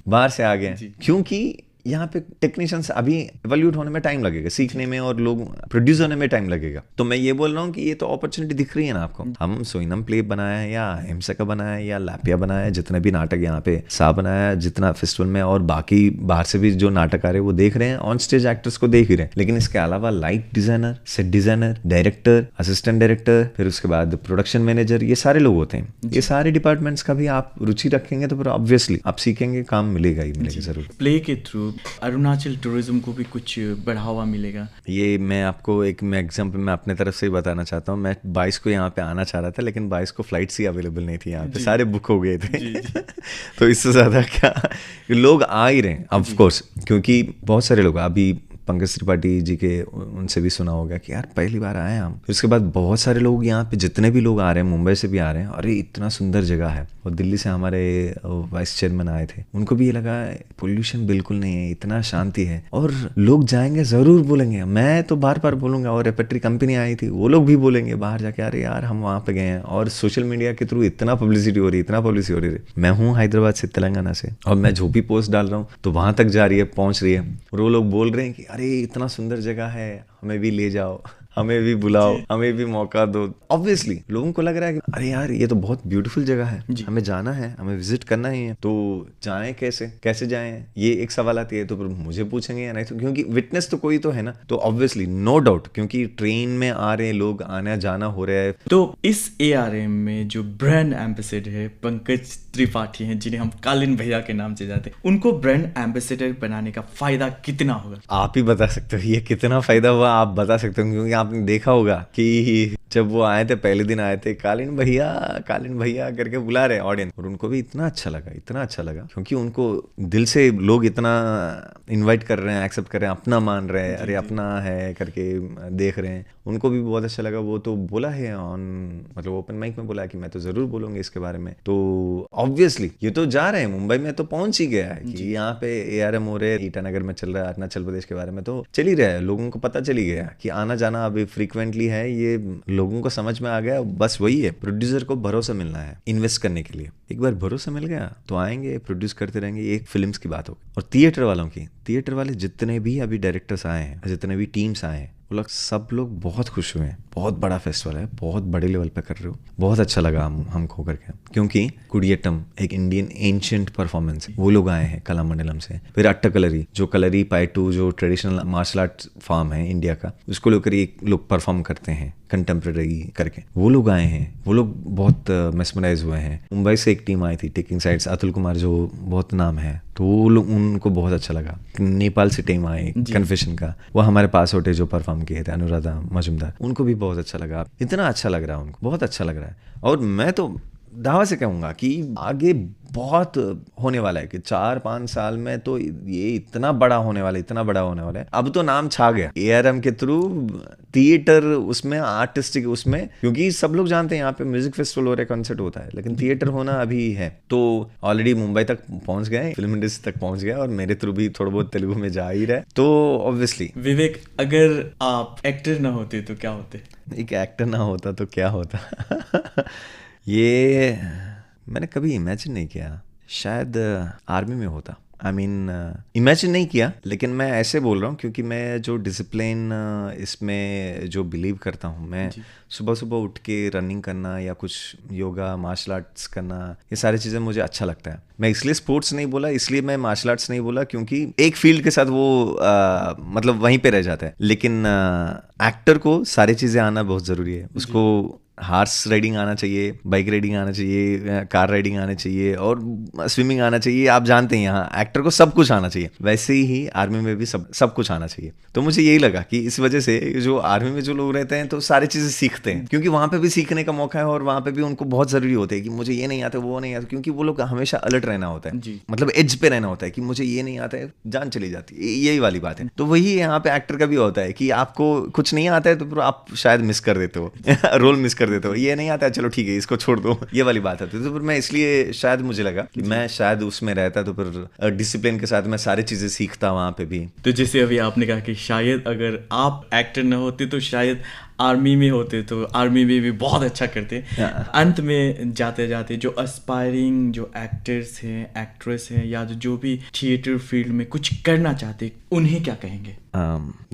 बाहर से आ गए। क्योंकि यहाँ पे टेक्नीशियंस अभी एवोल्यूट होने में टाइम लगेगा, सीखने में, और लोग प्रोड्यूस होने में टाइम लगेगा। तो मैं ये बोल रहा हूँ कि ये तो अपॉर्चुनिटी दिख रही है ना आपको। हम सोइनम प्ले बनाया है, या हिंसा का बनाया है, या लापिया बनाया है, जितने भी नाटक यहाँ पे सा बनाया है, जितना फेस्टिवल में, और बाकी बाहर से भी जो नाटक आ रहे हैं वो देख रहे हैं, ऑन स्टेज एक्टर्स को देख ही रहे हैं। लेकिन इसके अलावा light designer, set designer, director, assistant director, फिर उसके बाद प्रोडक्शन मैनेजर, ये सारे लोग होते हैं। ये सारे डिपार्टमेंट्स का भी आप रुचि रखेंगे तो फिर ऑब्वियसली आप सीखेंगे, काम मिलेगा ही मिलेगा जरूर। प्ले के थ्रू अरुणाचल टूरिज्म को भी कुछ बढ़ावा मिलेगा। ये मैं आपको एक एग्जांपल मैं अपने तरफ से ही बताना चाहता हूँ। मैं 22 को यहाँ पे आना चाह रहा था, लेकिन 22 को फ्लाइट्स ही अवेलेबल नहीं थी यहाँ पे, सारे बुक हो गए थे। तो इससे ज़्यादा क्या, लोग आ ही रहे हैं ऑफ कोर्स, क्योंकि बहुत सारे लोग, अभी पंकज त्रिपाठी जी के, उनसे भी सुना होगा कि यार पहली बार आए हम। फिर उसके बाद बहुत सारे लोग यहाँ पे, जितने भी लोग आ रहे हैं, मुंबई से भी आ रहे हैं, अरे इतना सुंदर जगह है। और दिल्ली से हमारे वाइस चेयरमैन आए थे, उनको भी ये लगा पोल्यूशन बिल्कुल नहीं है, इतना शांति है। और लोग जाएंगे जरूर बोलेंगे, मैं तो बार बार बोलूंगा। और रेपेट्री कंपनी आई थी, वो लोग भी बोलेंगे बाहर जाके, अरे यार हम वहाँ पे गए हैं। और सोशल मीडिया के थ्रू इतना पब्लिसिटी हो रही है, इतना पब्लिसिटी हो रही है। मैं हूँ हैदराबाद से, तेलंगाना से, और मैं जो भी पोस्ट डाल रहा हूँ तो वहां तक जा रही है, पहुंच रही है। और वो लोग बोल रहे हैं कि अरे इतना सुंदर जगह है, हमें भी ले जाओ, हमें भी बुलाओ, हमें भी मौका दो। ऑब्वियसली लोगों को लग रहा है कि अरे यार ये तो बहुत ब्यूटीफुल जगह है, हमें जाना है, हमें विजिट करना ही है। तो जाएं कैसे जाएं, ये एक सवाल आती है। तो फिर मुझे पूछेंगे या नहीं, तो क्योंकि विटनेस तो कोई तो है ना। तो ऑब्वियसली नो डाउट, क्योंकि ट्रेन में आ रहे हैं लोग, आना जाना हो रहा है। तो इस ARM में जो ब्रांड एम्बेसडर है पंकज त्रिपाठी हैं, जिन्हें हम कालीन भैया के नाम से जाते हैं, उनको ब्रांड एम्बेसडर बनाने का फायदा कितना होगा? आप ही बता सकते हो ये कितना फायदा हुआ, आप बता सकते हो। क्योंकि आपने देखा होगा कि जब वो आए थे, पहले दिन आए थे, कालीन भैया करके बुला रहे ऑडियंस, और उनको भी इतना अच्छा लगा, क्योंकि उनको दिल से लोग इतना इनवाइट कर रहे हैं, एक्सेप्ट कर रहे हैं, अपना मान रहे हैं, अरे अपना है करके देख रहे हैं। उनको भी बहुत अच्छा लगा। वो तो बोला है मतलब ओपन माइक में बोला कि मैं तो जरूर बोलूंगी इसके बारे में। तो ऑब्वियसली ये तो जा रहे हैं, मुंबई में तो पहुंच ही गया है कि यहाँ पे ARM हो रहे हैं, ईटानगर में चल रहा है, अरुणाचल प्रदेश के बारे में तो चल ही रहा है। लोगों को पता चली गया कि आना जाना अभी फ्रीक्वेंटली है, ये लोगों को समझ में आ गया। बस वही है, प्रोड्यूसर को भरोसा मिलना है इन्वेस्ट करने के लिए। एक बार भरोसा मिल गया तो आएंगे, प्रोड्यूस करते रहेंगे। एक फिल्म्स की बात होगी। और थिएटर वाले जितने भी अभी डायरेक्टर्स आए हैं, जितने भी टीम्स आए हैं, वो लोग सब लोग बहुत खुश हुए हैं। बहुत बड़ा फेस्टिवल है, बहुत बड़े लेवल पे कर रहे हो, बहुत अच्छा लगा हमको करके। क्योंकि कुडियट्टम एक इंडियन एंशिएंट परफॉर्मेंस है, वो लोग आए हैं कलामंडलम से। फिर अट्टाकलरी, जो कलरी पाइटू, जो ट्रेडिशनल मार्शल आर्ट फॉर्म है इंडिया का, उसको लेकर एक लोग परफॉर्म करते हैं कंटेम्प्रेरी करके, वो लोग आए हैं। वो लोग बहुत मेस्मराइज हुए हैं। मुंबई से एक टीम आई थी, टेकिंग साइड्स, अतुल कुमार जो बहुत नाम है, तो वो लोग, उनको बहुत अच्छा लगा। नेपाल से टीम आई कन्फेशन का, वो हमारे पास होटे जो परफॉर्म किए थे, अनुराधा मजुमदार, उनको भी बहुत अच्छा लगा। इतना अच्छा लग रहा है उनको, बहुत अच्छा लग रहा है। और मैं तो दावा से कहूँगा कि आगे बहुत होने वाला है, कि 4-5 साल में तो ये इतना बड़ा होने वाला है। अब तो नाम छा गया ARM के थ्रू, थिएटर उसमें, आर्टिस्टिक उसमें, क्योंकि सब लोग जानते हैं यहाँ पे म्यूजिक फेस्टिवल हो रहा है, कॉन्सर्ट होता है, लेकिन थिएटर होना अभी है। तो ऑलरेडी मुंबई तक पहुंच गए, फिल्म इंडस्ट्री तक पहुंच गया, और मेरे थ्रू भी थोड़ा बहुत तेलुगु में जा ही रहा है। तो ऑब्वियसली विवेक, अगर आप एक्टर ना होते तो क्या होते? एक एक्टर ना होता तो क्या होता ये मैंने कभी इमेजिन नहीं किया। शायद आर्मी में होता। आई मीन इमेजिन नहीं किया, लेकिन मैं ऐसे बोल रहा हूँ क्योंकि मैं जो डिसिप्लिन इसमें जो बिलीव करता हूँ, मैं सुबह सुबह उठ के रनिंग करना या कुछ योगा मार्शल आर्ट्स करना, ये सारी चीज़ें मुझे अच्छा लगता है। मैं इसलिए स्पोर्ट्स नहीं बोला, इसलिए मैं मार्शल आर्ट्स नहीं बोला क्योंकि एक फील्ड के साथ वो मतलब वहीं पे रह जाता है, लेकिन एक्टर को सारी चीज़ें आना बहुत ज़रूरी है। उसको हार्स राइडिंग आना चाहिए, बाइक राइडिंग आना चाहिए, कार राइडिंग आना चाहिए और स्विमिंग आना चाहिए। आप जानते हैं यहाँ एक्टर को सब कुछ आना चाहिए, वैसे ही आर्मी में भी सब कुछ आना चाहिए। तो मुझे यही लगा कि इस वजह से जो आर्मी में जो लोग रहते हैं तो सारी चीज़ें सीखते हैं, क्योंकि वहाँ पे भी सीखने का मौका है और वहाँ पे भी उनको बहुत ज़रूरी होता है कि मुझे ये नहीं आता वो नहीं आता, क्योंकि वो लोग हमेशा अलर्ट रहना होता है, मतलब एज पे रहना होता है कि मुझे ये नहीं आता है, जान चली जाती है, यही वाली बात है। तो वही यहाँ पे एक्टर का भी होता है कि आपको कुछ नहीं आता है तो फिर आप शायद मिस कर देते हो रोल मिस कर देते हो, ये नहीं आता है चलो ठीक है इसको छोड़ दो, ये वाली बात है। तो फिर मैं इसलिए शायद मुझे लगा कि मैं शायद उसमें रहता तो फिर डिसिप्लिन के साथ मैं सारी चीजें सीखता वहां पे भी। तो जैसे अभी आपने कहा कि शायद अगर आप एक्टर न होते तो शायद आर्मी में होते, तो आर्मी में भी बहुत अच्छा करते। अंत में जाते जाते जो एस्पायरिंग जो एक्टर्स हैं, एक्ट्रेस हैं, या जो भी थिएटर फील्ड में कुछ करना चाहते, उन्हें क्या कहेंगे?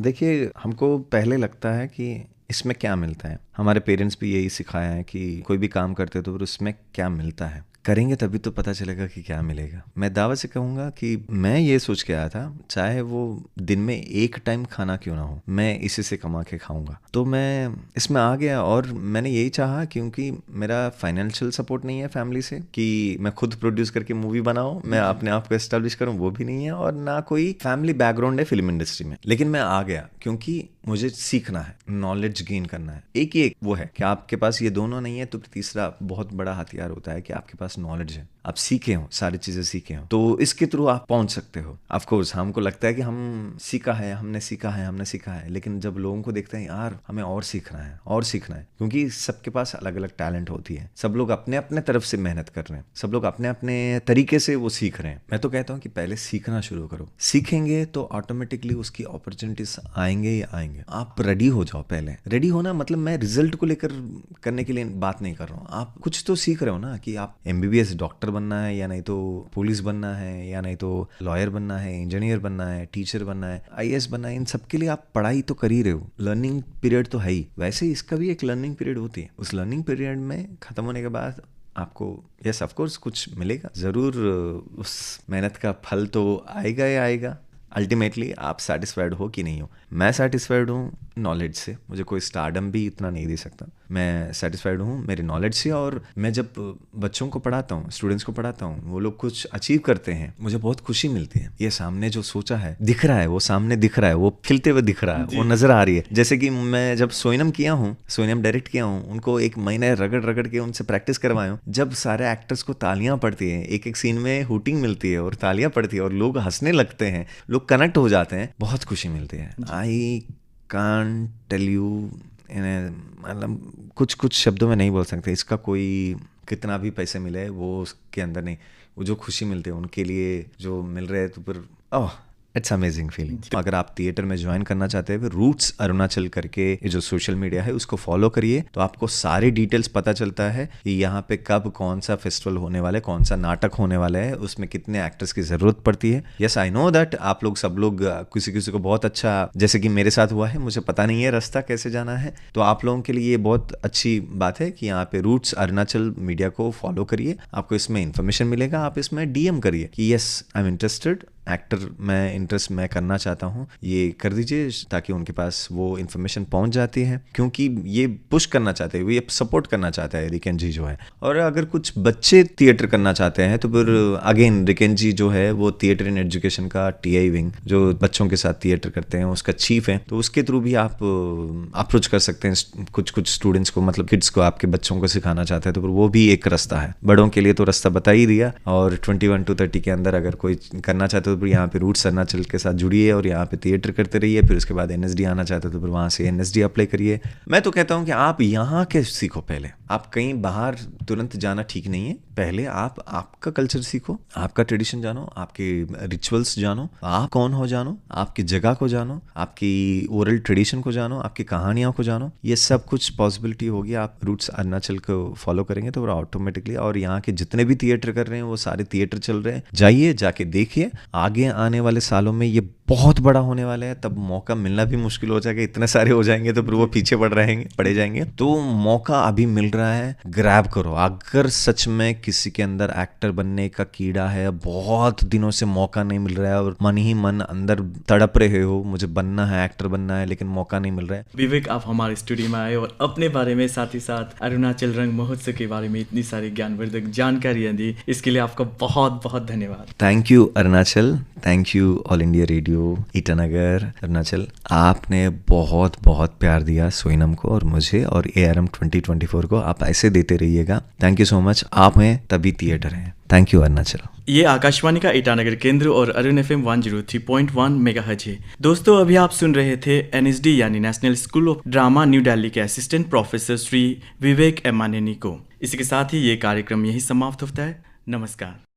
देखिए, हमको पहले लगता है कि इसमें क्या मिलता है। हमारे पेरेंट्स भी यही सिखाया है कि कोई भी काम करते हो तो फिर उसमें क्या मिलता है, करेंगे तभी तो पता चलेगा कि क्या मिलेगा। मैं दावा से कहूँगा कि मैं ये सोच के आया था, चाहे वो दिन में एक टाइम खाना क्यों ना हो, मैं इसी से कमा के खाऊंगा। तो मैं इसमें आ गया और मैंने यही चाहा, क्योंकि मेरा फाइनेंशियल सपोर्ट नहीं है फैमिली से कि मैं खुद प्रोड्यूस करके मूवी बनाऊँ, मैं अपने आप को एस्टेब्लिश करूँ, वो भी नहीं है, और ना कोई फैमिली बैकग्राउंड है फिल्म इंडस्ट्री में। लेकिन मैं आ गया क्योंकि मुझे सीखना है, नॉलेज गेन करना है। एक ही एक वो है कि आपके पास ये दोनों नहीं है तो तीसरा बहुत बड़ा हथियार होता है कि आपके पास नॉलेज है, आप सीखे हो, सारी चीजें सीखे हो, तो इसके थ्रू आप पहुंच सकते हो। ऑफ कोर्स हमको लगता है कि हम सीखा है, हमने सीखा है, लेकिन जब लोगों को देखते हैं यार हमें और सीखना है, क्योंकि सबके पास अलग अलग टैलेंट होती है, सब लोग अपने अपने तरफ से मेहनत कर रहे हैं, सब लोग अपने अपने तरीके से वो सीख रहे हैं। मैं तो कहता हूँ कि पहले सीखना शुरू करो, सीखेंगे तो ऑटोमेटिकली उसकी अपॉर्चुनिटीज आएंगे ही आएंगे। आप रेडी हो जाओ। पहले रेडी होना मतलब मैं रिजल्ट को लेकर करने के लिए बात नहीं कर रहा हूँ, आप कुछ तो सीख रहे हो ना, कि आप MBBS डॉक्टर बनना है, या नहीं तो पुलिस बनना है, या नहीं तो लॉयर बनना है, इंजीनियर बनना है, टीचर बनना है, IAS बनना है, इन सब के लिए आप पढ़ाई तो कर ही रहे हो, लर्निंग पीरियड तो है ही। वैसे ही इसका भी एक लर्निंग पीरियड होती है, उस लर्निंग पीरियड में खत्म होने के बाद आपको यस ऑफ कोर्स कुछ मिलेगा जरूर, उस मेहनत का फल तो आएगा ही आएगा। अल्टीमेटली आप सेटिस्फाइड हो कि नहीं हो। मैं सेटिस्फाइड हूँ नॉलेज से, मुझे कोई स्टारडम भी इतना नहीं दे सकता। मैं सेटिस्फाइड हूँ मेरी नॉलेज से, और मैं जब बच्चों को पढ़ाता हूँ, स्टूडेंट्स को पढ़ाता हूँ, वो लोग कुछ अचीव करते हैं, मुझे बहुत खुशी मिलती है। ये सामने जो सोचा है दिख रहा है, वो सामने दिख रहा है, वो खिलते हुए दिख रहा है, वो नजर आ रही है। जैसे कि मैं जब सोइनम डायरेक्ट किया हूँ, उनको 1 महीने रगड़ के उनसे प्रैक्टिस करवाया हूँ। जब सारे एक्टर्स को तालियां पड़ती है, एक एक सीन में हुटिंग मिलती है और तालियां पड़ती है और लोग हंसने लगते हैं, लोग कनेक्ट हो जाते हैं, बहुत खुशी मिलती है। आई कांट टेल यू, मतलब कुछ शब्दों में नहीं बोल सकते। इसका कोई कितना भी पैसे मिले वो उसके अंदर नहीं, वो जो खुशी मिलती है उनके लिए जो मिल रहे हैं, तो फिर इट्स अमेजिंग फीलिंग। अगर आप थिएटर में ज्वाइन करना चाहते हैं, फिर रूट्स अरुणाचल करके ये जो सोशल मीडिया है उसको फॉलो करिए, तो आपको सारी डिटेल्स पता चलता है कि यहाँ पे कब कौन सा फेस्टिवल होने वाला है, कौन सा नाटक होने वाला है, उसमें कितने एक्टर्स की जरूरत पड़ती है। यस आई नो दैट आप लोग सब लोग किसी को बहुत अच्छा, जैसे कि मेरे साथ हुआ है, मुझे पता नहीं है रास्ता कैसे जाना है, तो आप लोगों के लिए ये बहुत अच्छी बात है कि यहाँ पे रूट्स अरुणाचल मीडिया को फॉलो करिए, आपको इसमें इन्फॉर्मेशन मिलेगा। आप इसमें DM करिए कि yes I am interested, actor मैं करना चाहता हूँ, ये कर दीजिए, ताकि उनके पास वो इन्फॉर्मेशन पहुंच जाती है, क्योंकि ये पुश करना चाहते हैं, ये सपोर्ट करना चाहता है रिकेन जी जो है। और अगर कुछ बच्चे थिएटर करना चाहते हैं तो फिर अगेन रिकेन जी जो है वो थिएटर इन एजुकेशन का TI विंग, जो बच्चों के साथ थिएटर करते हैं, उसका चीफ है, तो उसके थ्रू भी आप अप्रोच कर सकते हैं कुछ स्टूडेंट्स को, मतलब किड्स को, आपके बच्चों को सिखाना चाहते हैं तो फिर वो भी एक रास्ता है। बड़ों के लिए तो रास्ता बता ही दिया, और 21 to 30 के अंदर अगर कोई करना चाहते हो तो यहाँ पे रूट्स अरुणाचल के साथ जुड़िए और यहाँ पे थिएटर करते रहिए। फिर उसके बाद NSD आना चाहते हो तो फिर वहाँ से NSD अप्लाई करिए। मैं तो कहता हूँ कि आप यहाँ के सीखो, पहले आप कहीं बाहर तुरंत जाना ठीक नहीं है, पहले आप आपका कल्चर सीखो, आपका ट्रेडिशन जानो, आपके रिचुअल्स जानो, आप कौन हो जानो, आपकी जगह को जानो, आपकी ओरल ट्रेडिशन को जानो, आपकी कहानियों को जानो। ये सब कुछ पॉसिबिलिटी होगी आप रूट्स अरुणाचल को फॉलो करेंगे तो ऑटोमेटिकली। और यहाँ के जितने भी थिएटर कर रहे हैं वो सारे थिएटर चल रहे हैं, जाइए, जाके देखिए। आगे आने वाले सालों में ये बहुत बड़ा होने वाला है, तब मौका मिलना भी मुश्किल हो जाएगा, इतने सारे हो जाएंगे तो फिर वो पीछे पड़े जाएंगे। तो मौका अभी मिल रहा है, ग्रैब करो। अगर सच में किसी के अंदर एक्टर बनने का कीड़ा है, बहुत दिनों से मौका नहीं मिल रहा है और मन ही मन अंदर तड़प रहे हो मुझे बनना है, एक्टर बनना है, लेकिन मौका नहीं मिल रहा है। विवेक, आप हमारे स्टूडियो में आए और अपने बारे में, साथ ही साथ अरुणाचल रंग महोत्सव के बारे में इतनी सारी ज्ञानवर्धक जानकारियां दी, इसके लिए आपका बहुत बहुत धन्यवाद। Thank you Arunachal, thank you all India radio Itanagar Arunachal. आपने बहुत बहुत प्यार दिया सोइनम को और मुझे और ARM 2024 को। आप ऐसे देते रहिएगा। Thank you so much. आप हैं तभी थिएटर हैं। Thank you Arunachal. ये आकाशवाणी का ईटानगर केंद्र और अरुण FM 103.1 मेगाहर्ट्ज है। दोस्तों, अभी आप सुन रहे थे NSD यानी national school of drama new Delhi के असिस्टेंट प्रोफेसर श्री विवेक एमानेनी को। इसी के साथ ही ये कार्यक्रम यही समाप्त होता है। नमस्कार।